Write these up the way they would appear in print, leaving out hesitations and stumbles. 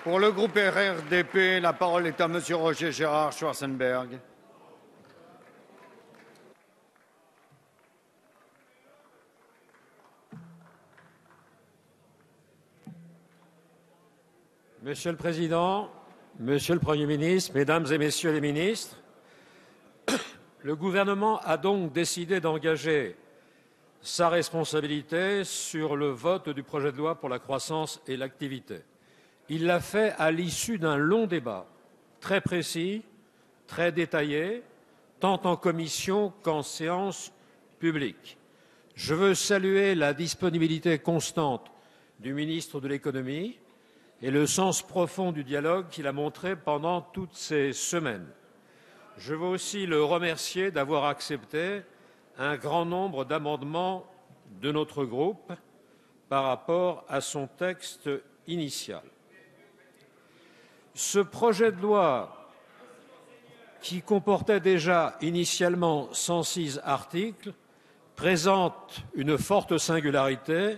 Pour le groupe RRDP, la parole est à Monsieur Roger Gérard Schwarzenberg. Monsieur le Président, Monsieur le Premier ministre, Mesdames et Messieurs les ministres, le gouvernement a donc décidé d'engager sa responsabilité sur le vote du projet de loi pour la croissance et l'activité. Il l'a fait à l'issue d'un long débat, très précis, très détaillé, tant en commission qu'en séance publique. Je veux saluer la disponibilité constante du ministre de l'Économie et le sens profond du dialogue qu'il a montré pendant toutes ces semaines. Je veux aussi le remercier d'avoir accepté un grand nombre d'amendements de notre groupe par rapport à son texte initial. Ce projet de loi, qui comportait déjà initialement 106 articles, présente une forte singularité,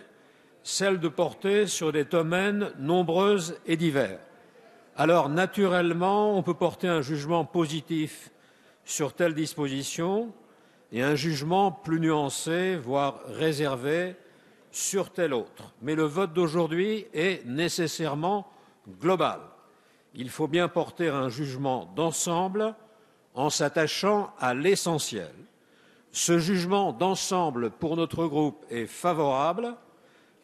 celle de porter sur des domaines nombreux et divers. Alors, naturellement, on peut porter un jugement positif sur telle disposition et un jugement plus nuancé, voire réservé, sur telle autre. Mais le vote d'aujourd'hui est nécessairement global. Il faut bien porter un jugement d'ensemble en s'attachant à l'essentiel. Ce jugement d'ensemble, pour notre groupe, est favorable,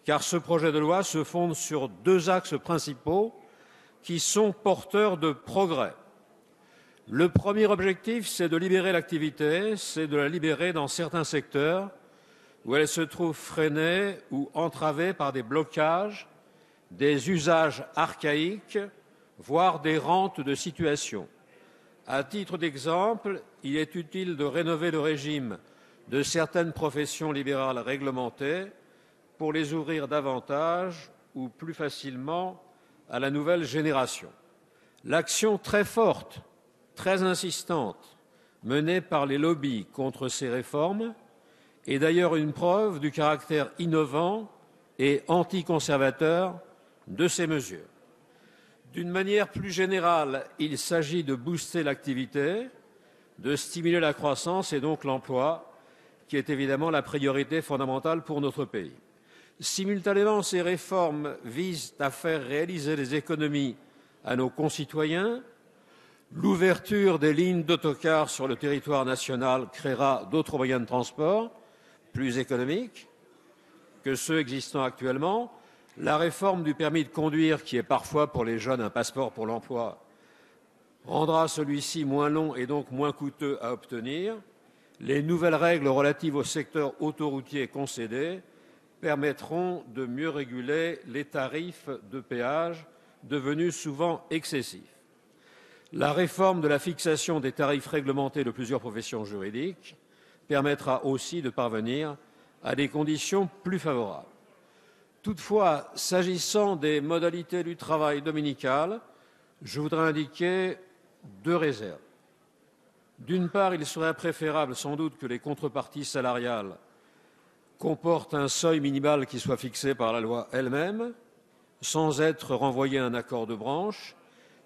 car ce projet de loi se fonde sur deux axes principaux qui sont porteurs de progrès. Le premier objectif, c'est de libérer l'activité, c'est de la libérer dans certains secteurs où elle se trouve freinée ou entravée par des blocages, des usages archaïques, voire des rentes de situation. À titre d'exemple, il est utile de rénover le régime de certaines professions libérales réglementées pour les ouvrir davantage ou plus facilement à la nouvelle génération. L'action très forte, très insistante, menée par les lobbies contre ces réformes est d'ailleurs une preuve du caractère innovant et anticonservateur de ces mesures. D'une manière plus générale, il s'agit de booster l'activité, de stimuler la croissance et donc l'emploi, qui est évidemment la priorité fondamentale pour notre pays. Simultanément, ces réformes visent à faire réaliser des économies à nos concitoyens. L'ouverture des lignes d'autocars sur le territoire national créera d'autres moyens de transport plus économiques que ceux existant actuellement. La réforme du permis de conduire, qui est parfois pour les jeunes un passeport pour l'emploi, rendra celui-ci moins long et donc moins coûteux à obtenir. Les nouvelles règles relatives au secteur autoroutier concédé permettront de mieux réguler les tarifs de péage devenus souvent excessifs. La réforme de la fixation des tarifs réglementés de plusieurs professions juridiques permettra aussi de parvenir à des conditions plus favorables. Toutefois, s'agissant des modalités du travail dominical, je voudrais indiquer deux réserves. D'une part, il serait préférable sans doute que les contreparties salariales comportent un seuil minimal qui soit fixé par la loi elle-même, sans être renvoyé à un accord de branche,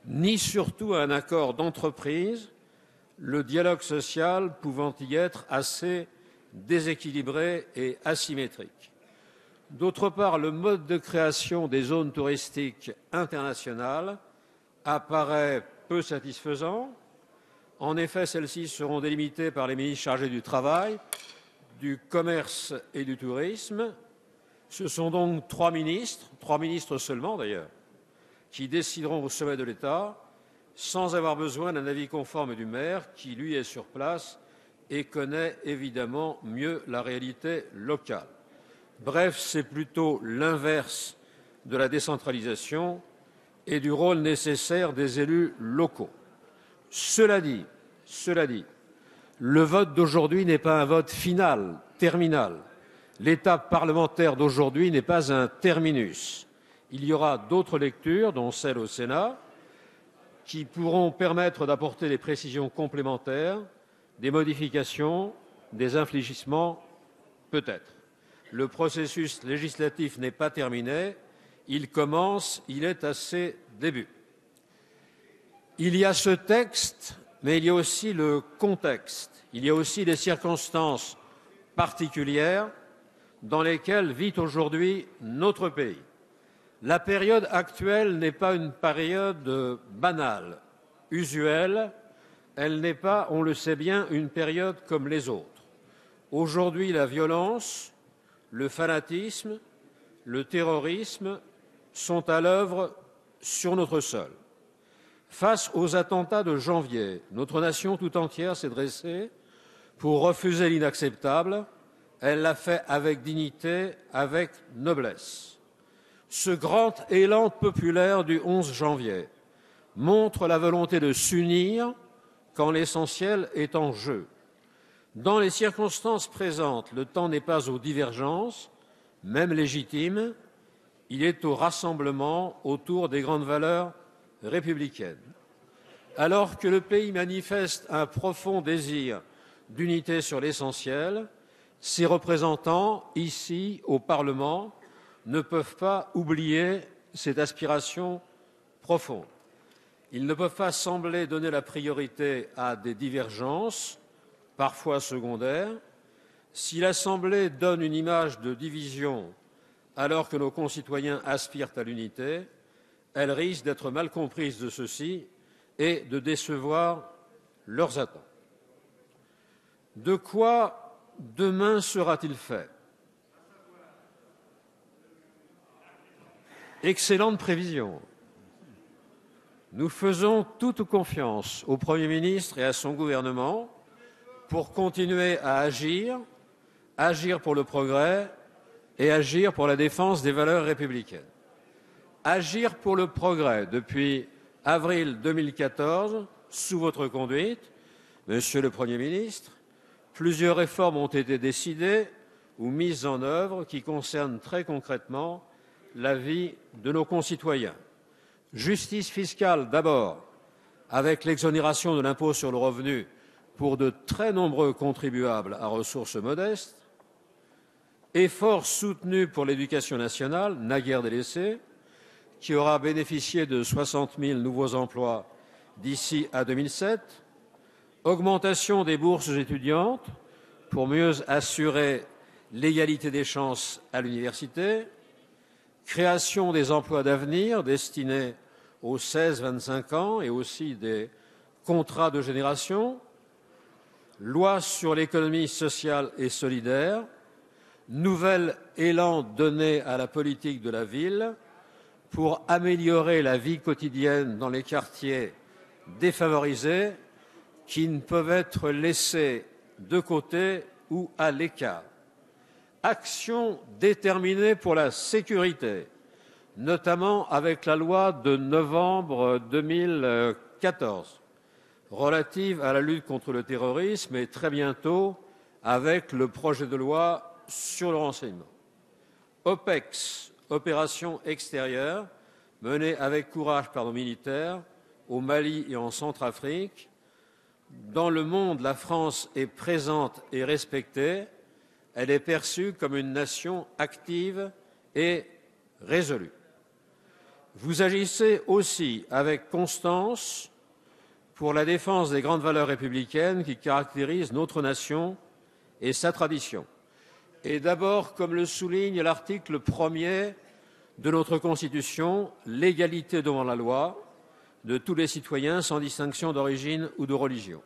ni surtout à un accord d'entreprise, le dialogue social pouvant y être assez déséquilibré et asymétrique. D'autre part, le mode de création des zones touristiques internationales apparaît peu satisfaisant. En effet, celles-ci seront délimitées par les ministres chargés du travail, du commerce et du tourisme. Ce sont donc trois ministres seulement d'ailleurs, qui décideront au sommet de l'État sans avoir besoin d'un avis conforme du maire qui, lui, est sur place et connaît évidemment mieux la réalité locale. Bref, c'est plutôt l'inverse de la décentralisation et du rôle nécessaire des élus locaux. Cela dit, le vote d'aujourd'hui n'est pas un vote final, terminal. L'étape parlementaire d'aujourd'hui n'est pas un terminus. Il y aura d'autres lectures, dont celle au Sénat, qui pourront permettre d'apporter des précisions complémentaires, des modifications, des infléchissements, peut-être. Le processus législatif n'est pas terminé, il commence, il est assez début. Il y a ce texte, mais il y a aussi le contexte, il y a aussi des circonstances particulières dans lesquelles vit aujourd'hui notre pays. La période actuelle n'est pas une période banale, usuelle, elle n'est pas, on le sait bien, une période comme les autres. Aujourd'hui, la violence, le fanatisme, le terrorisme sont à l'œuvre sur notre sol. Face aux attentats de janvier, notre nation tout entière s'est dressée pour refuser l'inacceptable. Elle l'a fait avec dignité, avec noblesse. Ce grand élan populaire du 11 janvier montre la volonté de s'unir quand l'essentiel est en jeu. Dans les circonstances présentes, le temps n'est pas aux divergences, même légitimes, il est au rassemblement autour des grandes valeurs républicaines. Alors que le pays manifeste un profond désir d'unité sur l'essentiel, ses représentants, ici au Parlement, ne peuvent pas oublier cette aspiration profonde. Ils ne peuvent pas sembler donner la priorité à des divergences, parfois secondaires. Si l'Assemblée donne une image de division alors que nos concitoyens aspirent à l'unité, elle risque d'être mal comprise de ceux-ci et de décevoir leurs attentes. De quoi demain sera-t-il fait? Excellente prévision. Nous faisons toute confiance au Premier ministre et à son gouvernement pour continuer à agir pour le progrès et agir pour la défense des valeurs républicaines. Agir pour le progrès depuis avril 2014, sous votre conduite, Monsieur le Premier ministre, plusieurs réformes ont été décidées ou mises en œuvre qui concernent très concrètement la vie de nos concitoyens. Justice fiscale d'abord, avec l'exonération de l'impôt sur le revenu pour de très nombreux contribuables à ressources modestes. Effort soutenu pour l'éducation nationale, naguère délaissée, qui aura bénéficié de 60 000 nouveaux emplois d'ici à 2007. Augmentation des bourses étudiantes pour mieux assurer l'égalité des chances à l'université. Création des emplois d'avenir destinés aux 16-25 ans et aussi des contrats de génération. Loi sur l'économie sociale et solidaire. Nouvel élan donné à la politique de la ville pour améliorer la vie quotidienne dans les quartiers défavorisés qui ne peuvent être laissés de côté ou à l'écart. Action déterminée pour la sécurité, notamment avec la loi de novembre 2014 relative à la lutte contre le terrorisme et très bientôt avec le projet de loi sur le renseignement. OPEX, opération extérieure, menée avec courage par nos militaires au Mali et en Centrafrique. Dans le monde, la France est présente et respectée. Elle est perçue comme une nation active et résolue. Vous agissez aussi avec constance pour la défense des grandes valeurs républicaines qui caractérisent notre nation et sa tradition. Et d'abord, comme le souligne l'article 1er de notre Constitution, l'égalité devant la loi de tous les citoyens sans distinction d'origine ou de religion.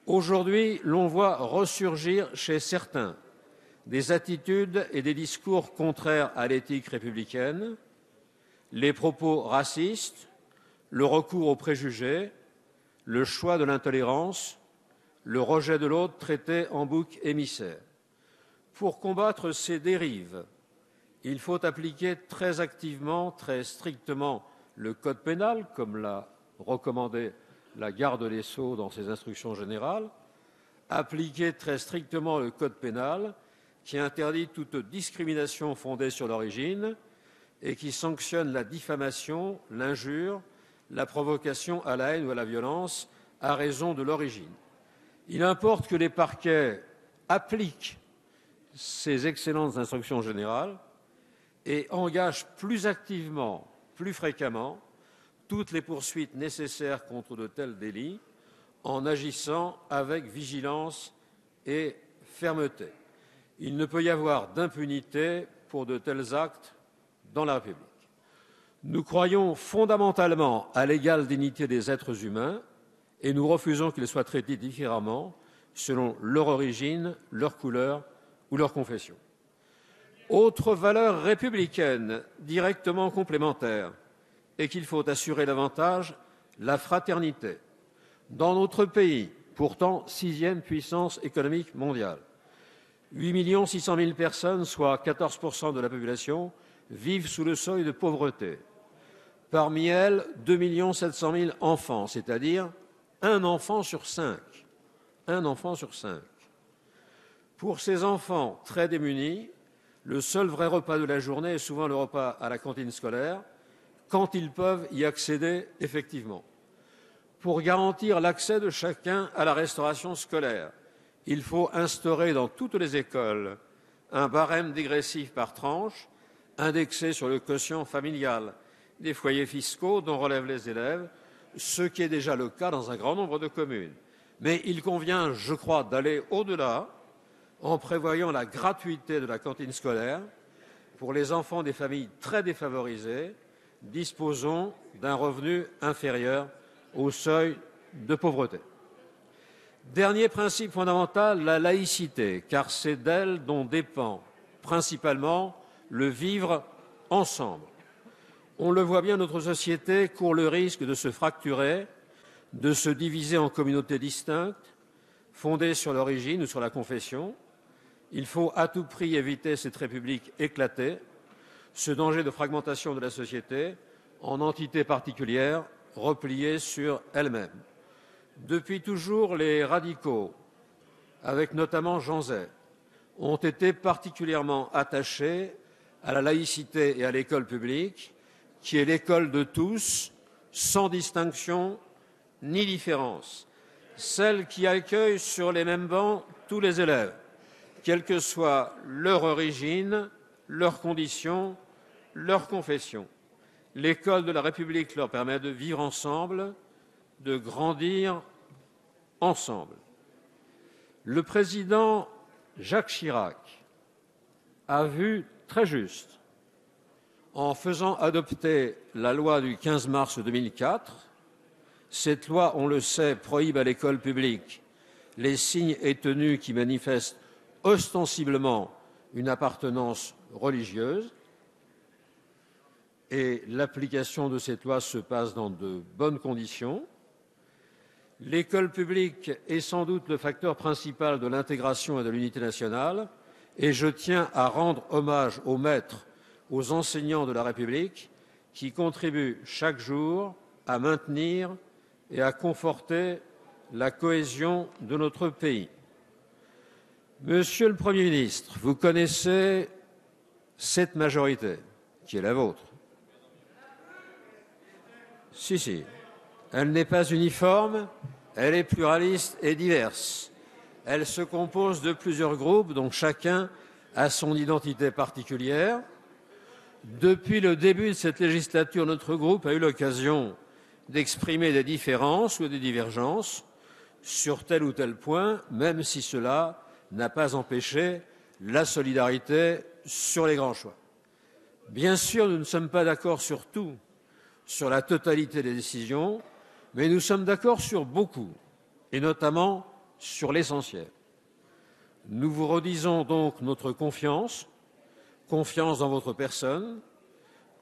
Aujourd'hui, l'on voit ressurgir chez certains des attitudes et des discours contraires à l'éthique républicaine, les propos racistes, le recours aux préjugés, le choix de l'intolérance, le rejet de l'autre traité en bouc émissaire. Pour combattre ces dérives, il faut appliquer très activement, très strictement le code pénal, comme l'a recommandé la garde des Sceaux dans ses instructions générales, appliquer très strictement le code pénal qui interdit toute discrimination fondée sur l'origine et qui sanctionne la diffamation, l'injure, la provocation à la haine ou à la violence à raison de l'origine. Il importe que les parquets appliquent ces excellentes instructions générales et engagent plus activement, plus fréquemment, toutes les poursuites nécessaires contre de tels délits en agissant avec vigilance et fermeté. Il ne peut y avoir d'impunité pour de tels actes dans la République. Nous croyons fondamentalement à l'égale dignité des êtres humains et nous refusons qu'ils soient traités différemment selon leur origine, leur couleur ou leur confession. Autre valeur républicaine directement complémentaire est qu'il faut assurer davantage la fraternité. Dans notre pays, pourtant 6e puissance économique mondiale, 8 600 000 personnes, soit 14% de la population, vivent sous le seuil de pauvreté. Parmi elles, 2 700 000 enfants, c'est-à-dire un enfant sur 5. Un enfant sur 5. Pour ces enfants très démunis, le seul vrai repas de la journée est souvent le repas à la cantine scolaire, quand ils peuvent y accéder effectivement. Pour garantir l'accès de chacun à la restauration scolaire, il faut instaurer dans toutes les écoles un barème dégressif par tranche, indexé sur le quotient familial des foyers fiscaux dont relèvent les élèves, ce qui est déjà le cas dans un grand nombre de communes. Mais il convient, je crois, d'aller au-delà en prévoyant la gratuité de la cantine scolaire pour les enfants des familles très défavorisées disposant d'un revenu inférieur au seuil de pauvreté. Dernier principe fondamental, la laïcité, car c'est d'elle dont dépend principalement le vivre ensemble. On le voit bien, notre société court le risque de se fracturer, de se diviser en communautés distinctes, fondées sur l'origine ou sur la confession. Il faut à tout prix éviter cette république éclatée, ce danger de fragmentation de la société en entités particulières repliées sur elles-mêmes. Depuis toujours, les radicaux, avec notamment Jean Zay, ont été particulièrement attachés à la laïcité et à l'école publique, qui est l'école de tous, sans distinction ni différence, celle qui accueille sur les mêmes bancs tous les élèves, quelle que soit leur origine, leurs conditions, leur confession. L'école de la République leur permet de vivre ensemble, de grandir ensemble. Le président Jacques Chirac a vu très juste, en faisant adopter la loi du 15 mars 2004. Cette loi, on le sait, prohibe à l'école publique les signes et tenues qui manifestent ostensiblement une appartenance religieuse. Et l'application de cette loi se passe dans de bonnes conditions. L'école publique est sans doute le facteur principal de l'intégration et de l'unité nationale, et je tiens à rendre hommage aux maîtres, aux enseignants de la République, qui contribuent chaque jour à maintenir et à conforter la cohésion de notre pays. Monsieur le Premier ministre, vous connaissez cette majorité, qui est la vôtre. Si. Elle n'est pas uniforme, elle est pluraliste et diverse. Elle se compose de plusieurs groupes dont chacun a son identité particulière. Depuis le début de cette législature, notre groupe a eu l'occasion d'exprimer des différences ou des divergences sur tel ou tel point, même si cela n'a pas empêché la solidarité sur les grands choix. Bien sûr, nous ne sommes pas d'accord sur tout, sur la totalité des décisions, mais nous sommes d'accord sur beaucoup, et notamment sur l'essentiel. Nous vous redisons donc notre confiance, confiance dans votre personne,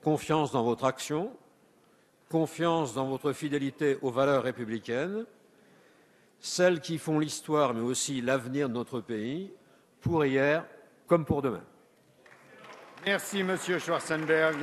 confiance dans votre action, confiance dans votre fidélité aux valeurs républicaines, celles qui font l'histoire mais aussi l'avenir de notre pays, pour hier comme pour demain. Merci, Monsieur Schwarzenberg.